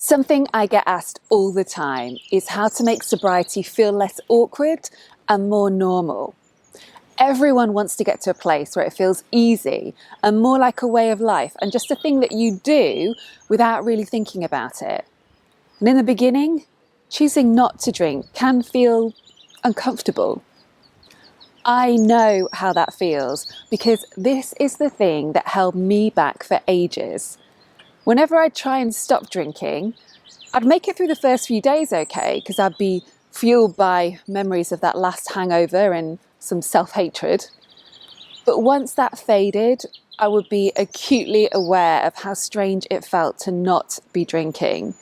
Something I get asked all the time is how to make sobriety feel less awkward and more normal. Everyone wants to get to a place where it feels easy and more like a way of life and just a thing that you do without really thinking about it. And in the beginning, choosing not to drink can feel uncomfortable. I know how that feels because this is the thing that held me back for ages. Whenever I'd try and stop drinking, I'd make it through the first few days okay, because I'd be fueled by memories of that last hangover and some self-hatred. But once that faded, I would be acutely aware of how strange it felt to not be drinking.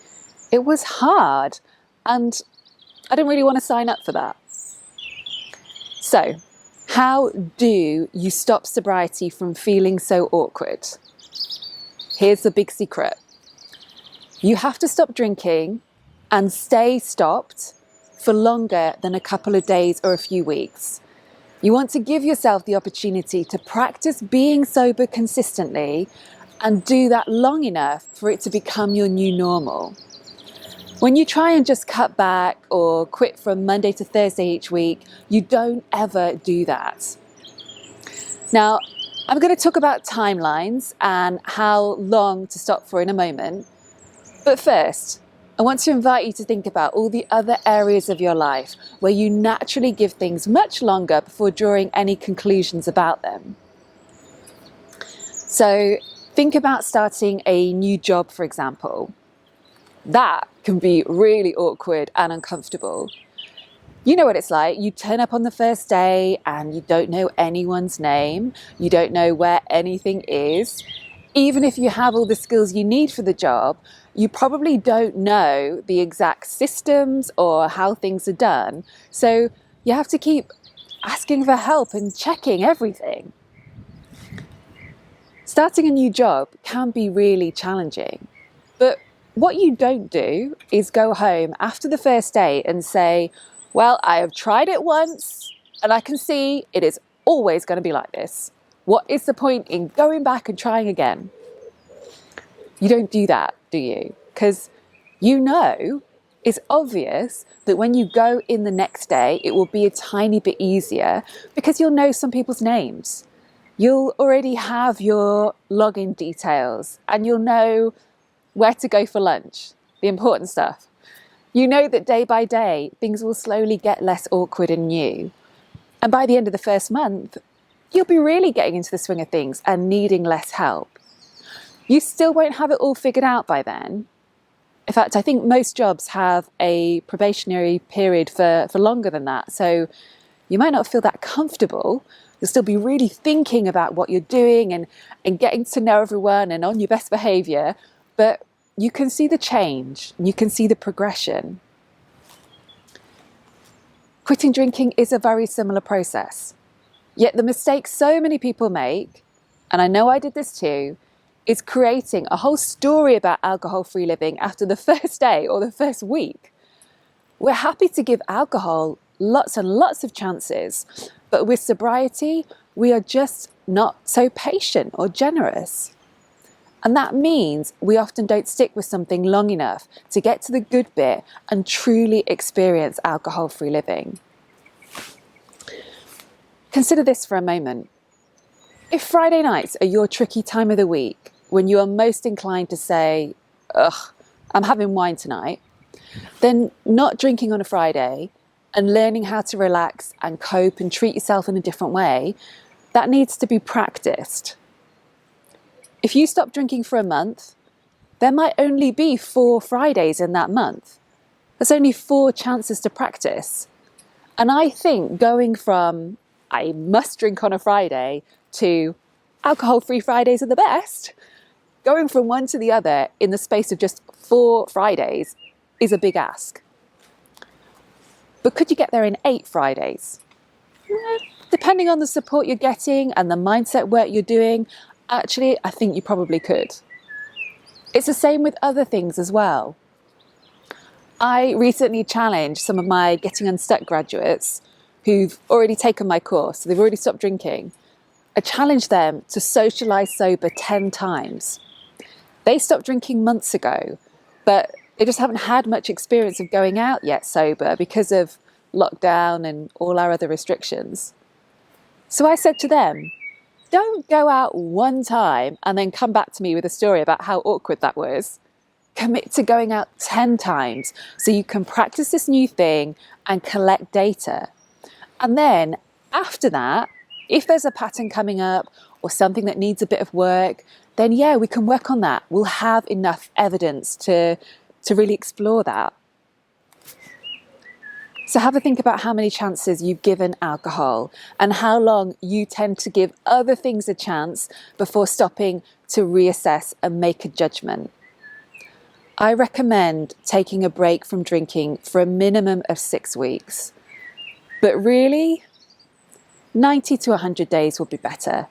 It was hard, and I didn't really want to sign up for that. So, how do you stop sobriety from feeling so awkward? Here's the big secret. You have to stop drinking and stay stopped for longer than a couple of days or a few weeks. You want to give yourself the opportunity to practice being sober consistently and do that long enough for it to become your new normal. When you try and just cut back or quit from Monday to Thursday each week, you don't ever do that. Now, I'm going to talk about timelines and how long to stop for in a moment. But first, I want to invite you to think about all the other areas of your life where you naturally give things much longer before drawing any conclusions about them. So think about starting a new job, for example. That can be really awkward and uncomfortable. You know what it's like. You turn up on the first day and you don't know anyone's name. You don't know where anything is. Even if you have all the skills you need for the job, you probably don't know the exact systems or how things are done. So you have to keep asking for help and checking everything. Starting a new job can be really challenging. But what you don't do is go home after the first day and say, well, I have tried it once and I can see it is always going to be like this. What is the point in going back and trying again? You don't do that, do you? Because you know it's obvious that when you go in the next day, it will be a tiny bit easier because you'll know some people's names. You'll already have your login details and you'll know where to go for lunch, the important stuff. You know that day by day, things will slowly get less awkward and new. And by the end of the first month, you'll be really getting into the swing of things and needing less help. You still won't have it all figured out by then. In fact, I think most jobs have a probationary period for longer than that. So you might not feel that comfortable. You'll still be really thinking about what you're doing and getting to know everyone and on your best behavior. But you can see the change, you can see the progression. Quitting drinking is a very similar process. Yet the mistake so many people make, and I know I did this too, is creating a whole story about alcohol-free living after the first day or the first week. We're happy to give alcohol lots and lots of chances, but with sobriety, we are just not so patient or generous. And that means we often don't stick with something long enough to get to the good bit and truly experience alcohol-free living. Consider this for a moment. If Friday nights are your tricky time of the week, when you are most inclined to say, ugh, I'm having wine tonight, then not drinking on a Friday and learning how to relax and cope and treat yourself in a different way, that needs to be practiced. If you stop drinking for a month, there might only be 4 Fridays in that month. There's only 4 chances to practice. And I think going from I must drink on a Friday to alcohol-free Fridays are the best, going from one to the other in the space of just 4 Fridays is a big ask. But could you get there in 8 Fridays? Depending on the support you're getting and the mindset work you're doing, actually, I think you probably could. It's the same with other things as well. I recently challenged some of my Getting Unstuck graduates who've already taken my course, so they've already stopped drinking. I challenged them to socialise sober 10 times. They stopped drinking months ago, but They just haven't had much experience of going out yet sober because of lockdown and all our other restrictions. So I said to them, don't go out one time and then come back to me with a story about how awkward that was. Commit to going out 10 times so you can practice this new thing and collect data. And then after that, if there's a pattern coming up or something that needs a bit of work, then yeah, we can work on that. We'll have enough evidence to really explore that. So have a think about how many chances you've given alcohol and how long you tend to give other things a chance before stopping to reassess and make a judgment. I recommend taking a break from drinking for a minimum of 6 weeks. But really, 90 to 100 days will be better.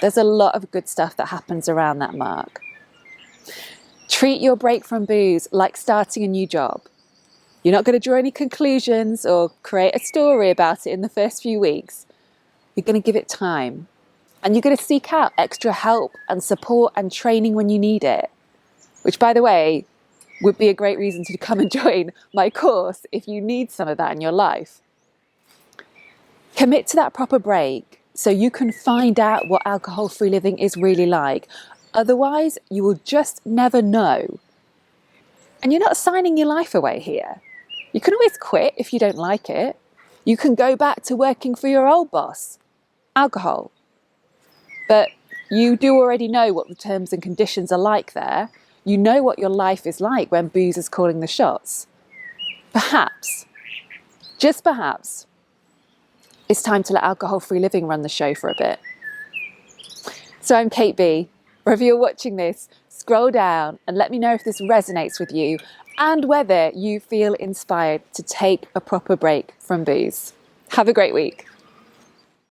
There's a lot of good stuff that happens around that mark. Treat your break from booze like starting a new job. You're not going to draw any conclusions or create a story about it in the first few weeks. You're going to give it time. And you're going to seek out extra help and support and training when you need it. Which, by the way, would be a great reason to come and join my course if you need some of that in your life. Commit to that proper break so you can find out what alcohol-free living is really like. Otherwise, you will just never know. And you're not signing your life away here. You can always quit if you don't like it. You can go back to working for your old boss, alcohol. But you do already know what the terms and conditions are like there. You know what your life is like when booze is calling the shots. Perhaps, just perhaps, it's time to let alcohol-free living run the show for a bit. So I'm Kate B. Wherever you're watching this, scroll down and let me know if this resonates with you and whether you feel inspired to take a proper break from booze. Have a great week.